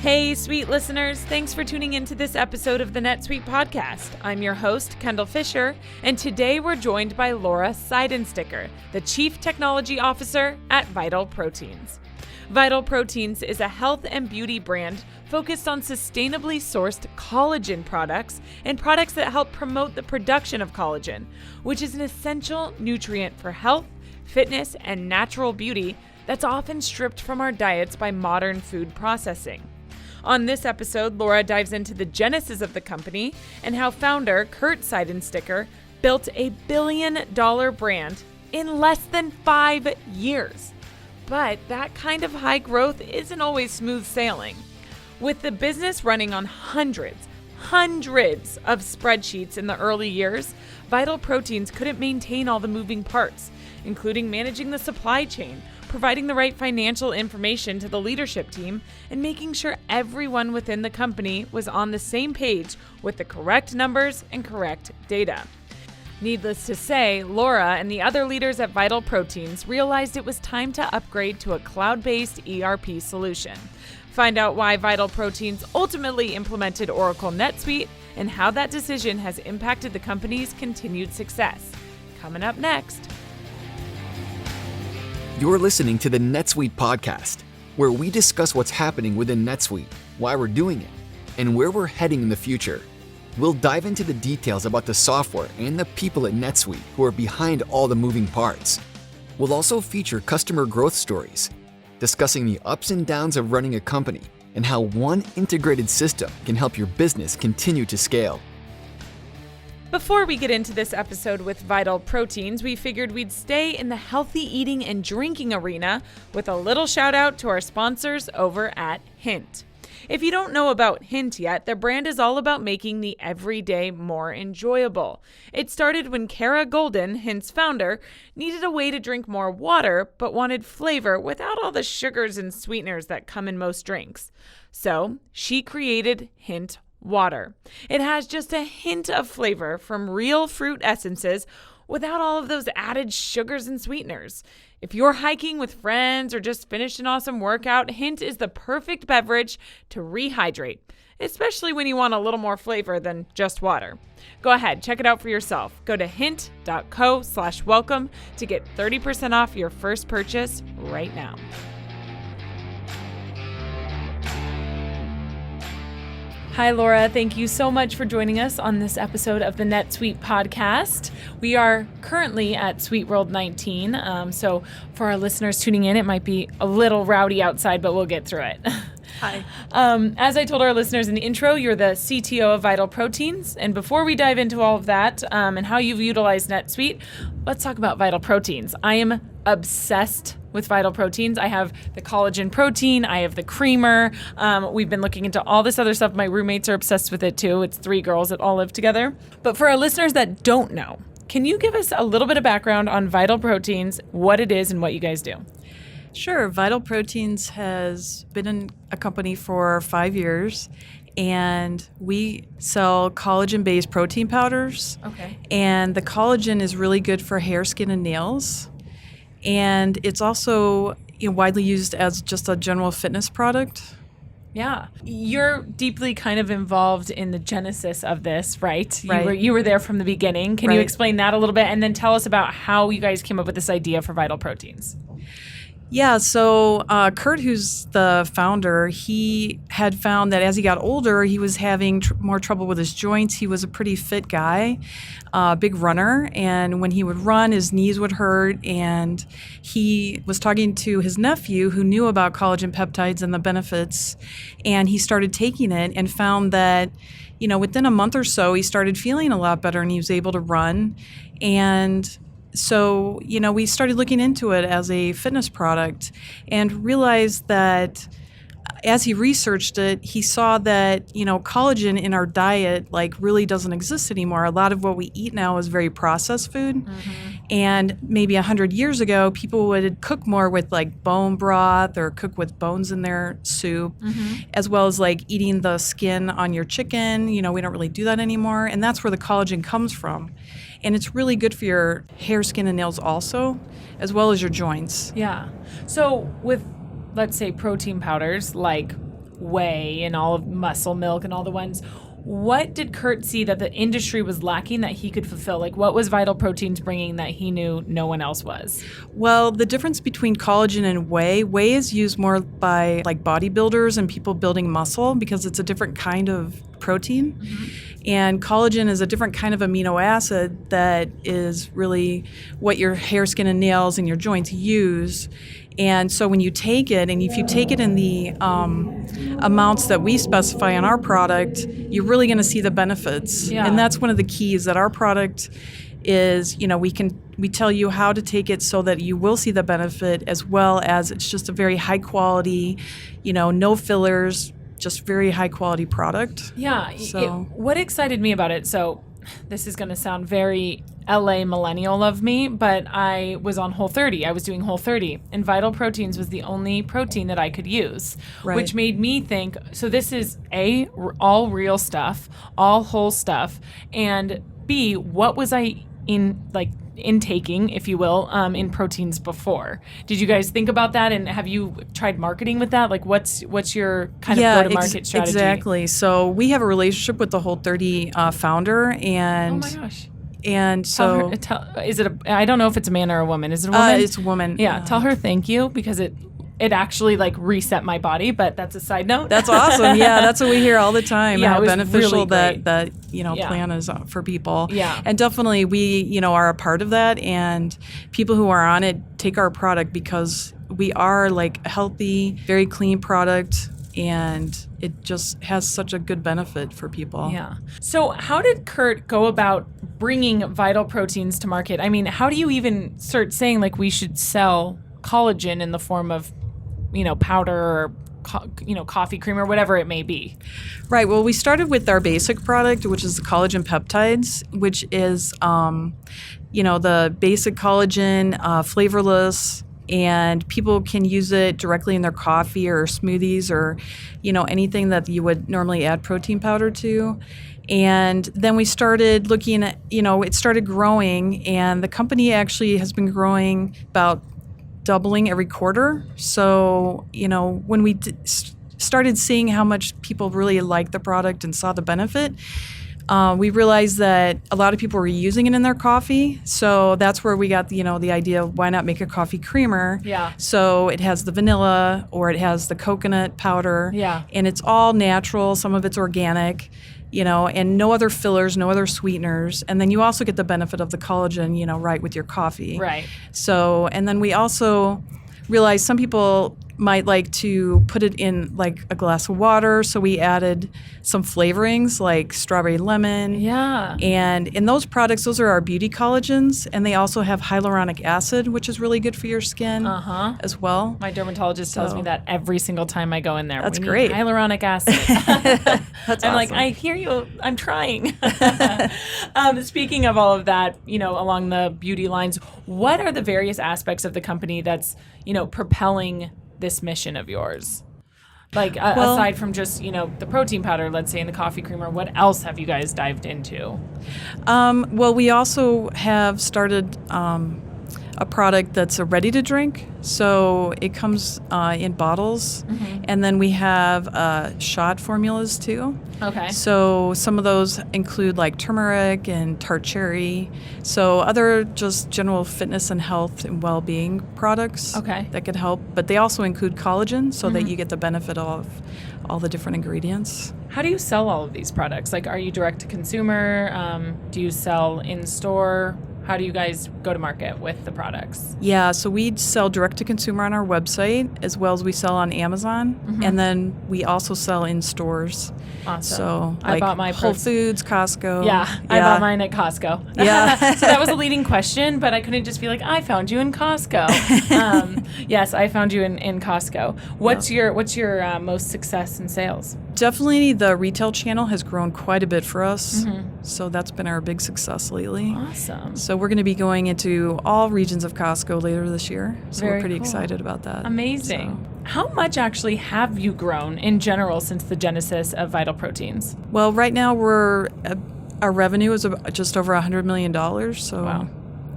Hey, sweet listeners. Thanks for tuning into this episode of the NetSuite podcast. I'm your host, Kendall Fisher, and today we're joined by Laura Seidensticker, the Chief Technology Officer at Vital Proteins. Vital Proteins is a health and beauty brand focused on sustainably sourced collagen products and products that help promote the production of collagen, which is an essential nutrient for health, fitness, and natural beauty that's often stripped from our diets by modern food processing. On this episode, Laura dives into the genesis of the company and how founder Kurt Seidensticker built a $1 billion brand in less than 5 years. But that kind of high growth isn't always smooth sailing. With the business running on hundreds of spreadsheets in the early years, Vital Proteins couldn't maintain all the moving parts, including managing the supply chain, providing the right financial information to the leadership team, and making sure everyone within the company was on the same page with the correct numbers and correct data. Needless to say, Laura and the other leaders at Vital Proteins realized it was time to upgrade to a cloud-based ERP solution. Find out why Vital Proteins ultimately implemented Oracle NetSuite and how that decision has impacted the company's continued success. Coming up next. You're listening to the NetSuite podcast, where we discuss what's happening within NetSuite, why we're doing it, and where we're heading in the future. We'll dive into the details about the software and the people at NetSuite who are behind all the moving parts. We'll also feature customer growth stories, discussing the ups and downs of running a company and how one integrated system can help your business continue to scale. Before we get into this episode with Vital Proteins, we figured we'd stay in the healthy eating and drinking arena with a little shout out to our sponsors over at Hint. If you don't know about Hint yet, their brand is all about making the everyday more enjoyable. It started when Kara Golden, Hint's founder, needed a way to drink more water but wanted flavor without all the sugars and sweeteners that come in most drinks. So she created Hint Water. It has just a hint of flavor from real fruit essences without all of those added sugars and sweeteners. If you're hiking with friends or just finished an awesome workout, Hint is the perfect beverage to rehydrate, especially when you want a little more flavor than just water. Go ahead, check it out for yourself. Go to hint.co/welcome to get 30% off your first purchase right now. Hi, Laura. Thank you so much for joining us on this episode of the NetSuite podcast. We are currently at Sweet World 19, so for our listeners tuning in, it might be a little rowdy outside, but we'll get through it. Hi. As I told our listeners in the intro, you're the CTO of Vital Proteins, and before we dive into all of that and how you've utilized NetSuite, let's talk about Vital Proteins. I am obsessed with Vital Proteins. I have the collagen protein. I have the creamer. We've been looking into all this other stuff. My roommates are obsessed with it too. It's 3 girls that all live together. But for our listeners that don't know, can you give us a little bit of background on Vital Proteins, what it is and what you guys do? Sure. Vital Proteins has been in a company for 5 years, and we sell collagen-based protein powders. Okay. And the collagen is really good for hair, skin, and nails. And it's also widely used as just a general fitness product. Yeah. You're deeply kind of involved in the genesis of this, right? Right. You were there from the beginning. Can you Right. explain that a little bit and then tell us about how you guys came up with this idea for Vital Proteins? Yeah, so Kurt, who's the founder, he had found that as he got older, he was having more trouble with his joints. He was a pretty fit guy, big runner, and when he would run, his knees would hurt, and he was talking to his nephew who knew about collagen peptides and the benefits, and he started taking it and found that, within a month or so, he started feeling a lot better and he was able to run. And so, we started looking into it as a fitness product and realized that as he researched it, he saw that, collagen in our diet, really doesn't exist anymore. A lot of what we eat now is very processed food. Mm-hmm. And maybe 100 years ago, people would cook more with bone broth or cook with bones in their soup, mm-hmm. as well as eating the skin on your chicken. We don't really do that anymore. And that's where the collagen comes from. And it's really good for your hair, skin, and nails also, as well as your joints. Yeah. So with, let's say, protein powders, whey and all of Muscle Milk and all the ones. What did Kurt see that the industry was lacking that he could fulfill? Like, what was Vital Proteins bringing that he knew no one else was? Well, the difference between collagen and whey is used more by like bodybuilders and people building muscle because it's a different kind of protein. And collagen is a different kind of amino acid that is really what your hair, skin, and nails and your joints use. And so when you take it, and if you take it in the amounts that we specify on our product, you're really going to see the benefits. Yeah. And that's one of the keys that our product is, we tell you how to take it so that you will see the benefit, as well as it's just a very high quality, no fillers, just very high quality product. Yeah. So what excited me about it, so this is going to sound very LA millennial of me, but I was on Whole30. I was doing Whole30, and Vital Proteins was the only protein that I could use, Right. which made me think, so this is A, all real stuff, all whole stuff, and B, what was I intaking, if you will, in proteins before? Did you guys think about that, and have you tried marketing with that? Like, what's your kind of go-to-market strategy? Exactly. So we have a relationship with the Whole30 founder, and Oh my gosh. and so Is it I don't know if it's a man or a woman. Is it a woman? it's a woman. Yeah, tell her thank you, because it actually reset my body, but that's a side note. That's awesome. Yeah, that's what we hear all the time. Yeah, how it was beneficial really that Yeah. plan is for people. Yeah. And definitely we are a part of that, and people who are on it take our product because we are a healthy, very clean product, and it just has such a good benefit for people. Yeah. So how did Kurt go about bringing Vital Proteins to market? I mean, how do you even start saying we should sell collagen in the form of powder or coffee cream or whatever it may be? Right. Well, we started with our basic product, which is the collagen peptides, which is the basic collagen, flavorless, and people can use it directly in their coffee or smoothies or anything that you would normally add protein powder to. And then we started looking at, it started growing, and the company actually has been growing about doubling every quarter. So, when we started seeing how much people really liked the product and saw the benefit, we realized that a lot of people were using it in their coffee. So that's where we got the idea of why not make a coffee creamer. Yeah. So it has the vanilla or it has the coconut powder. Yeah. And it's all natural. Some of it's organic. And no other fillers, no other sweeteners. And then you also get the benefit of the collagen, right with your coffee. Right. So, and then we also realized some people might like to put it in a glass of water. So we added some flavorings like strawberry lemon. Yeah. And in those products, those are our beauty collagens. And they also have hyaluronic acid, which is really good for your skin as well. My dermatologist tells me that every single time I go in there. That's we great. Need hyaluronic acid. That's I'm awesome. I hear you. I'm trying. Speaking of all of that, along the beauty lines, what are the various aspects of the company that's, propelling this mission of yours? Aside from just, the protein powder, let's say, and the coffee creamer, what else have you guys dived into? Well, we also have started a product that's a ready to drink. So it comes in bottles. And then we have shot formulas too. Okay. So some of those include turmeric and tart cherry. So other just general fitness and health and well-being products that could help. But they also include collagen so that you get the benefit of all the different ingredients. How do you sell all of these products? Are you direct to consumer? Do you sell in store? How do you guys go to market with the products? Yeah, so we sell direct to consumer on our website, as well as we sell on Amazon, and then we also sell in stores. Awesome. So I bought my Whole Foods, Costco. Yeah, I bought mine at Costco. Yeah. So that was a leading question, but I couldn't just be I found you in Costco. Yes, I found you in Costco. What's your most success in sales? Definitely the retail channel has grown quite a bit for us. So that's been our big success lately. Awesome. So we're going to be going into all regions of Costco later this year. So Very we're pretty cool. excited about that. Amazing. So. How much actually have you grown in general since the genesis of Vital Proteins? Well, right now our revenue is just over $100 million. So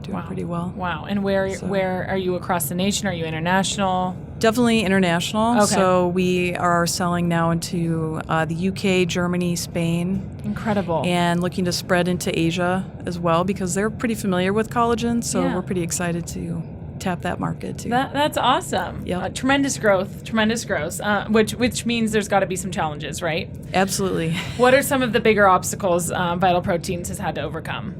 doing pretty well. Wow. And where are you across the nation? Are you international? Definitely international. Okay. So we are selling now into the UK, Germany, Spain. Incredible. And looking to spread into Asia as well because they're pretty familiar with collagen. So we're pretty excited to tap that market too. That's awesome. Yep. Tremendous growth, which means there's got to be some challenges, right? Absolutely. What are some of the bigger obstacles Vital Proteins has had to overcome?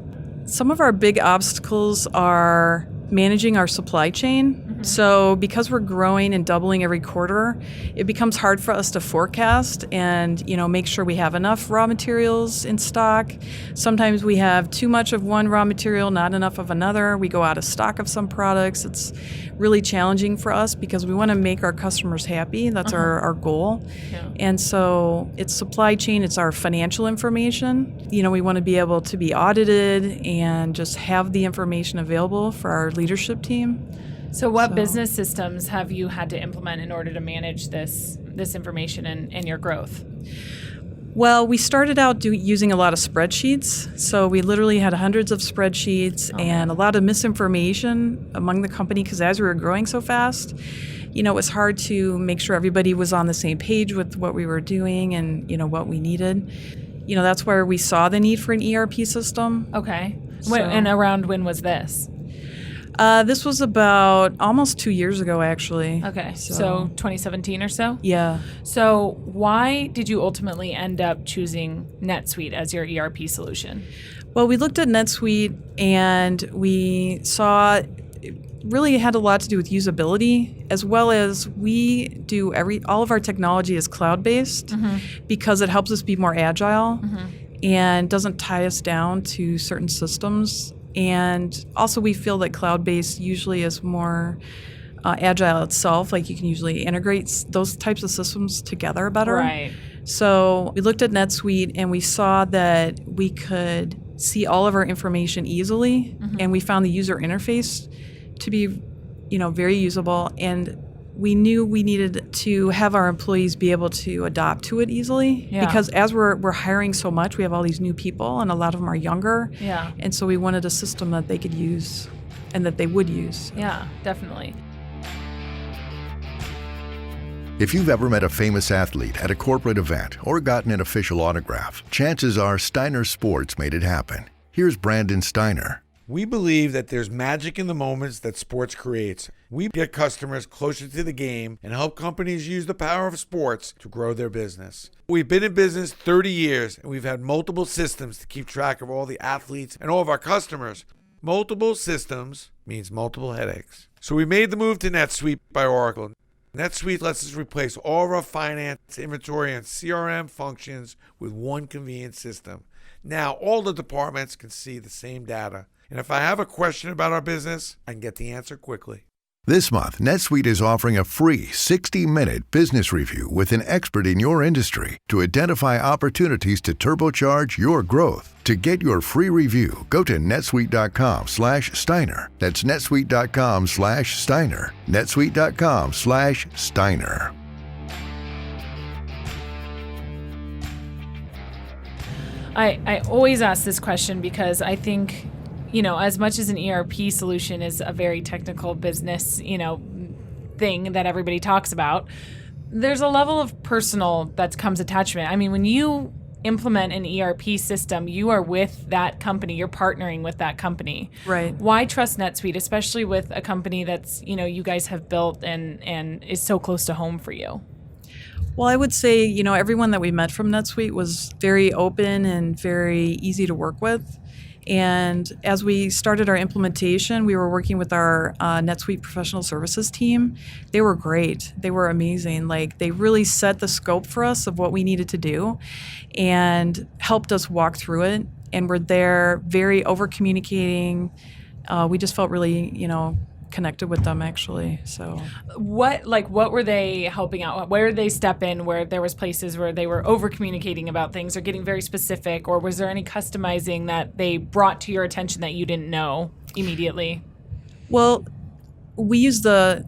Some of our big obstacles are managing our supply chain. So because we're growing and doubling every quarter, it becomes hard for us to forecast and, make sure we have enough raw materials in stock. Sometimes we have too much of one raw material, not enough of another. We go out of stock of some products. It's really challenging for us because we want to make our customers happy. That's our goal. Yeah. And so it's supply chain, it's our financial information. We want to be able to be audited and just have the information available for our leadership team. So what business systems have you had to implement in order to manage this information and your growth? Well, we started out using a lot of spreadsheets. So we literally had hundreds of spreadsheets and a lot of misinformation among the company because as we were growing so fast, it was hard to make sure everybody was on the same page with what we were doing and, what we needed. That's where we saw the need for an ERP system. Okay. And around when was this? This was about almost 2 years ago, actually. Okay, so 2017 or so? Yeah. So why did you ultimately end up choosing NetSuite as your ERP solution? Well, we looked at NetSuite and we saw it really had a lot to do with usability, as well as we do all of our technology is cloud-based because it helps us be more agile and doesn't tie us down to certain systems. And also we feel that cloud-based usually is more agile itself. Like you can usually integrate those types of systems together better. Right. So we looked at NetSuite and we saw that we could see all of our information easily. And we found the user interface to be, very usable. And we knew we needed to have our employees be able to adapt to it easily because as we're hiring so much, we have all these new people and a lot of them are younger. Yeah. And so we wanted a system that they could use and that they would use. Yeah, definitely. If you've ever met a famous athlete at a corporate event or gotten an official autograph, chances are Steiner Sports made it happen. Here's Brandon Steiner. We believe that there's magic in the moments that sports creates. We get customers closer to the game and help companies use the power of sports to grow their business. We've been in business 30 years and we've had multiple systems to keep track of all the athletes and all of our customers. Multiple systems means multiple headaches. So we made the move to NetSuite by Oracle. NetSuite lets us replace all of our finance, inventory, and CRM functions with one convenient system. Now all the departments can see the same data. And if I have a question about our business, I can get the answer quickly. This month, NetSuite is offering a free 60-minute business review with an expert in your industry to identify opportunities to turbocharge your growth. To get your free review, go to netsuite.com/Steiner. That's netsuite.com/Steiner. netsuite.com/Steiner. I always ask this question because I think, as much as an ERP solution is a very technical business, thing that everybody talks about, there's a level of personal that comes attachment. I mean, when you implement an ERP system, you are with that company, you're partnering with that company. Right. Why trust NetSuite, especially with a company that's, you guys have built and is so close to home for you? Well, I would say, everyone that we met from NetSuite was very open and very easy to work with. And as we started our implementation, we were working with our NetSuite professional services team. They were great. They were amazing. They really set the scope for us of what we needed to do and helped us walk through it. And we're there very over-communicating. We just felt really, connected with them actually. So what were they helping out? Where did they step in where there was places where they were over communicating about things or getting very specific, or was there any customizing that they brought to your attention that you didn't know immediately? Well, we used the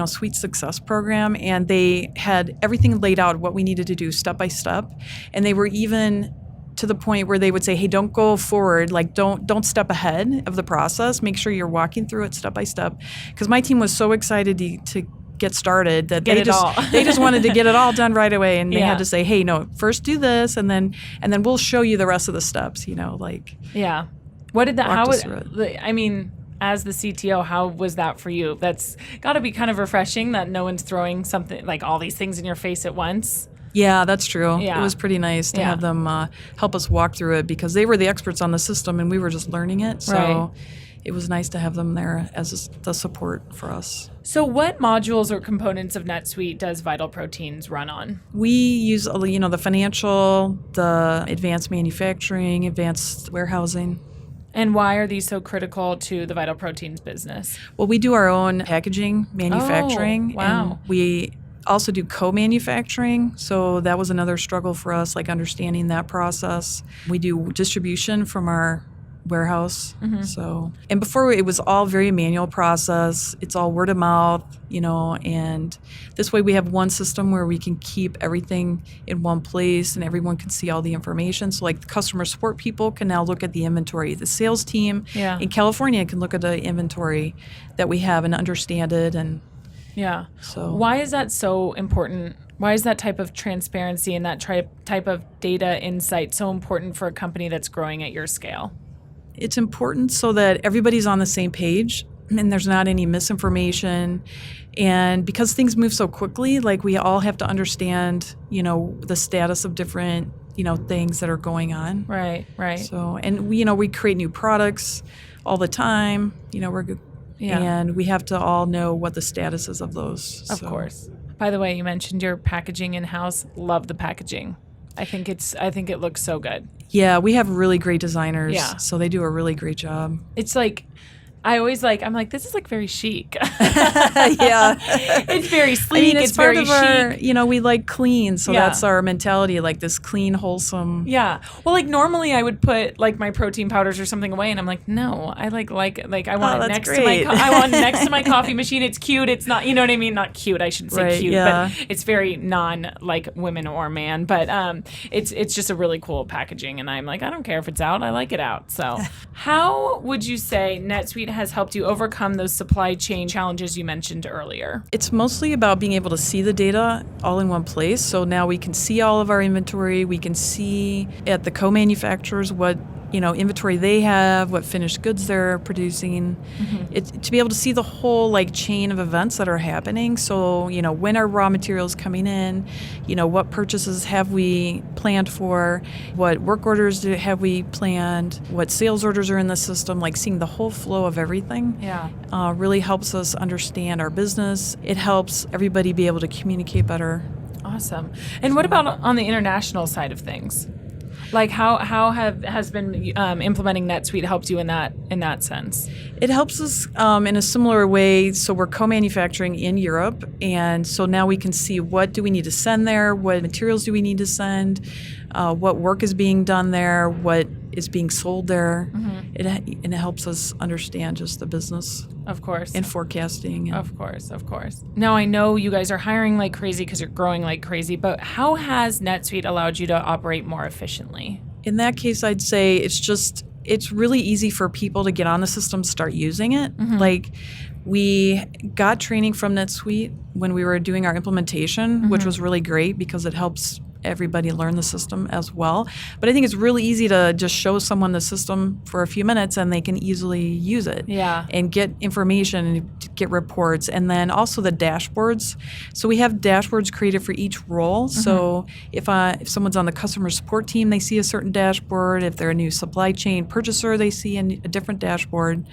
Suite Success program, and they had everything laid out what we needed to do step by step, and they were even to the point where they would say, hey, don't go forward, don't step ahead of the process. Make sure you're walking through it step by step. Because my team was so excited to get started. That Get it all. They just wanted to get it all done right away, and they Yeah. had to say, hey, no, first do this, and then we'll show you the rest of the steps. Yeah. What did that? How walked us would through I mean? As the CTO, how was that for you? That's got to be kind of refreshing that no one's throwing something like all these things in your face at once. Yeah, that's true. Yeah. It was pretty nice to Yeah. have them help us walk through it because they were the experts on the system and we were just learning it. So Right. it was nice to have them there as the support for us. So what modules or components of NetSuite does Vital Proteins run on? We use, the financial, the advanced manufacturing, advanced warehousing. And why are these so critical to the Vital Proteins business? Well, we do our own packaging, manufacturing. Oh, wow. And we also do co-manufacturing. So that was another struggle for us, like understanding that process. We do distribution from our warehouse. So, and before it was all very manual process. It's all word of mouth, and this way we have one system where we can keep everything in one place and everyone can see all the information. So like the customer support people can now look at the inventory. The sales team in California can look at the inventory that we have and understand it. And Yeah. so Why is that so important? Why is that type of transparency and that type of data insight so important for a company that's growing at your scale? it's important so that everybody's on the same page and there's not any misinformation. And because things move so quickly, like we all have to understand, the status of different, things that are going on. Right. So, and we create new products all the time, we're good. Yeah. And we have to all know what the status is of those. Of course. By the way, you mentioned your packaging in-house. Love the packaging. I think it looks so good. Yeah, we have really great designers. Yeah. So they do a really great job. It's like, I'm like, this is like very chic. Yeah. It's very sleek. it's it's part very of our, chic. we like clean. So Yeah. that's our mentality, like this clean, wholesome. Yeah. Well, like normally I would put like my protein powders or something away, and I'm like, no, I like I want it that's next to my great. I want it next to my coffee machine. It's cute. It's not, you know what I mean? Not cute. I shouldn't say Right, cute, yeah. but it's very non like women or man. But it's just a really cool packaging, and I'm like, I don't care if it's out. I like it out. So, how would you say NetSuite has helped you overcome those supply chain challenges you mentioned earlier? It's mostly about being able to see the data all in one place. So now we can see all of our inventory. We can see at the co-manufacturers what inventory they have, what finished goods they're producing. To be able to see the whole chain of events that are happening. So when are raw materials coming in? What purchases have we planned for? What work orders have we planned? What sales orders are in the system? Seeing the whole flow of everything. Yeah. Really helps us understand our business. It helps everybody be able to communicate better. Awesome. And what about on the international side of things? Like how has been implementing NetSuite helped you in that sense? It helps us in a similar way. So we're co-manufacturing in Europe, and so now we can see what do we need to send there, what materials do we need to send, what work is being done there, what is being sold there. It helps us understand just the business. Of course. And forecasting. Of course. Now, I know you guys are hiring like crazy because you're growing like crazy, but how has NetSuite allowed you to operate more efficiently? In that case, I'd say it's really easy for people to get on the system, start using it. We got training from NetSuite when we were doing our implementation, which was really great because it helps everybody learn the system as well. But I think it's really easy to just show someone the system for a few minutes and they can easily use it. Yeah. And get information and get reports. And then also the dashboards. So we have dashboards created for each role. So if someone's on the customer support team, they see a certain dashboard. If they're a new supply chain purchaser, they see a different dashboard.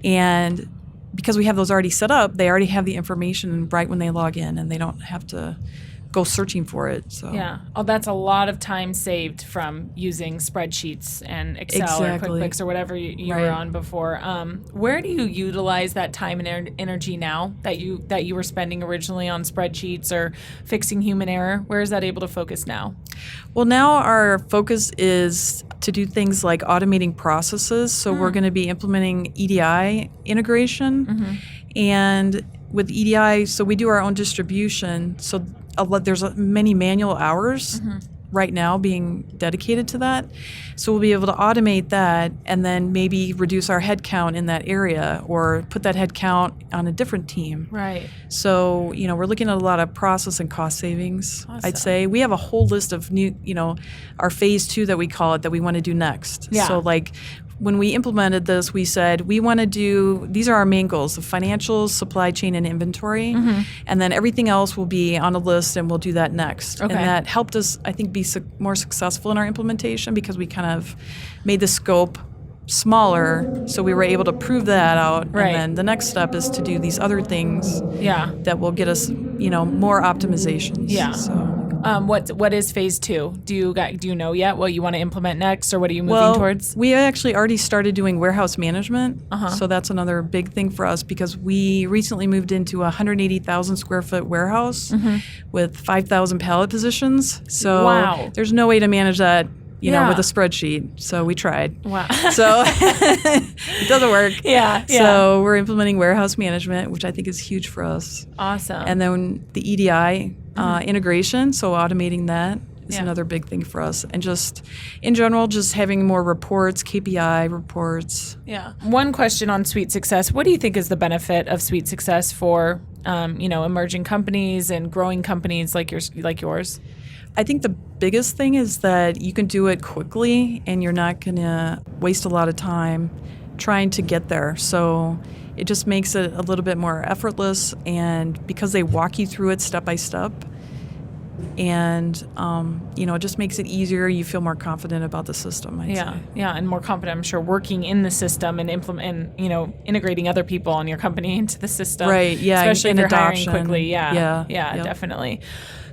And because we have those already set up, they already have the information right when they log in and they don't have to go searching for it. So yeah. Oh, that's a lot of time saved from using spreadsheets and Excel Exactly. or QuickBooks or whatever you Right. were on before. Where do you utilize that time and energy now that you were spending originally on spreadsheets or fixing human error? Where is that able to focus now? Well, now our focus is to do things like automating processes. So we're going to be implementing EDI integration. And with EDI, so we do our own distribution. So there's many manual hours right now being dedicated to that. So we'll be able to automate that and then maybe reduce our headcount in that area or put that headcount on a different team. Right. So, we're looking at a lot of process and cost savings, Awesome. I'd say. We have a whole list of new, our phase 2 that we call it, that we want to do next. Yeah. So like when we implemented this, we said we want to do, these are our main goals, the financials, supply chain, and inventory. And then everything else will be on a list and we'll do that next. Okay. And that helped us, I think, be more successful in our implementation because we kind of made the scope smaller, so we were able to prove that out. Right. And then the next step is to do these other things Yeah. that will get us, more optimizations. Yeah. So. What is phase 2? Do you know yet what you want to implement next, or what are you moving towards? We actually already started doing warehouse management. Uh-huh. So that's another big thing for us because we recently moved into a 180,000 square foot warehouse with 5,000 pallet positions. So Wow. there's no way to manage that, Yeah. with a spreadsheet. So we tried. Wow. So it doesn't work. Yeah. So we're implementing warehouse management, which I think is huge for us. Awesome. And then the EDI integration, so automating that is Yeah. another big thing for us. And just in general, just having more reports, KPI reports. Yeah. One question on Suite Success. What do you think is the benefit of Suite Success for, emerging companies and growing companies like yours? I think the biggest thing is that you can do it quickly and you're not going to waste a lot of time trying to get there. So it just makes it a little bit more effortless, and because they walk you through it step by step, and it just makes it easier. You feel more confident about the system, I'd say. Yeah, and more confident, I'm sure, working in the system and integrating other people in your company into the system. Right, yeah, Especially if and you're adoption. hiring quickly. Yeah, Definitely.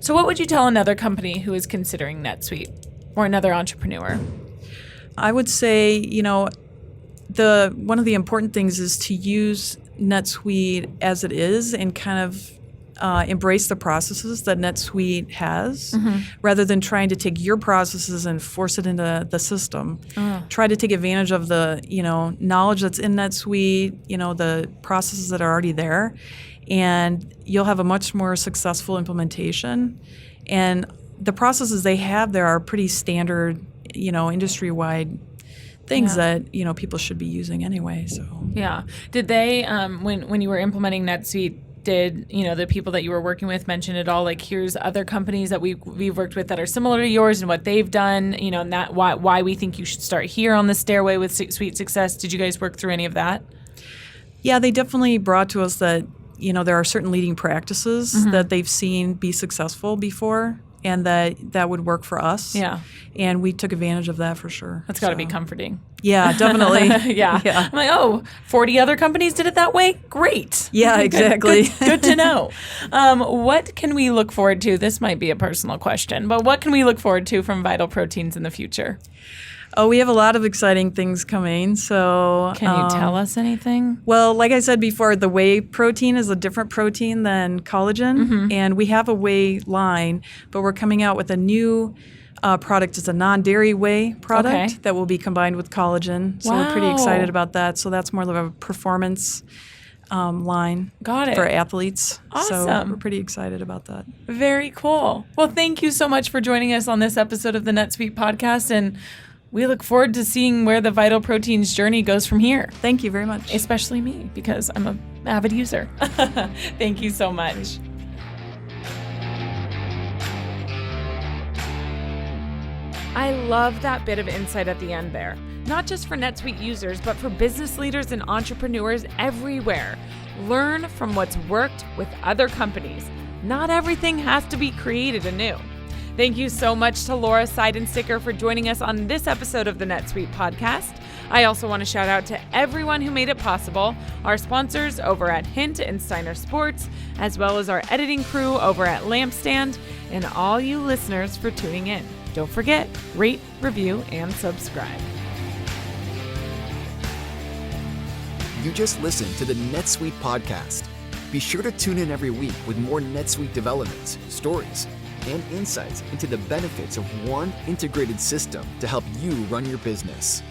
So what would you tell another company who is considering NetSuite, or another entrepreneur? I would say, one of the important things is to use NetSuite as it is and kind of embrace the processes that NetSuite has, rather than trying to take your processes and force it into the system. Try to take advantage of the knowledge that's in NetSuite, the processes that are already there, and you'll have a much more successful implementation. And the processes they have there are pretty standard, industry-wide things that people should be using anyway. So yeah, did they when you were implementing NetSuite? Did the people that you were working with mention at all, like, here's other companies that we've worked with that are similar to yours and what they've done, and that why we think you should start here on the stairway with Suite Success? Did you guys work through any of that? Yeah, they definitely brought to us that there are certain leading practices that they've seen be successful before, and that would work for us. Yeah. And we took advantage of that for sure. That's got to be comforting. Yeah, definitely. Yeah. I'm like, 40 other companies did it that way? Great. Yeah, exactly. Good to know. What can we look forward to? This might be a personal question, but what can we look forward to from Vital Proteins in the future? Oh, we have a lot of exciting things coming. So can you tell us anything? Well, like I said before, the whey protein is a different protein than collagen, and we have a whey line, but we're coming out with a new product. It's a non-dairy whey product that will be combined with collagen. So we're pretty excited about that. So that's more of a performance line for athletes. Awesome. So we're pretty excited about that. Very cool. Well, thank you so much for joining us on this episode of the NetSuite podcast, and we look forward to seeing where the Vital Proteins journey goes from here. Thank you very much. Especially me, because I'm an avid user. Thank you so much. I love that bit of insight at the end there. Not just for NetSuite users, but for business leaders and entrepreneurs everywhere. Learn from what's worked with other companies. Not everything has to be created anew. Thank you so much to Laura Seidensticker for joining us on this episode of the NetSuite podcast. I also want to shout out to everyone who made it possible, our sponsors over at Hint and Steiner Sports, as well as our editing crew over at Lampstand, and all you listeners for tuning in. Don't forget, rate, review, and subscribe. You just listened to the NetSuite podcast. Be sure to tune in every week with more NetSuite developments, stories, and insights into the benefits of one integrated system to help you run your business.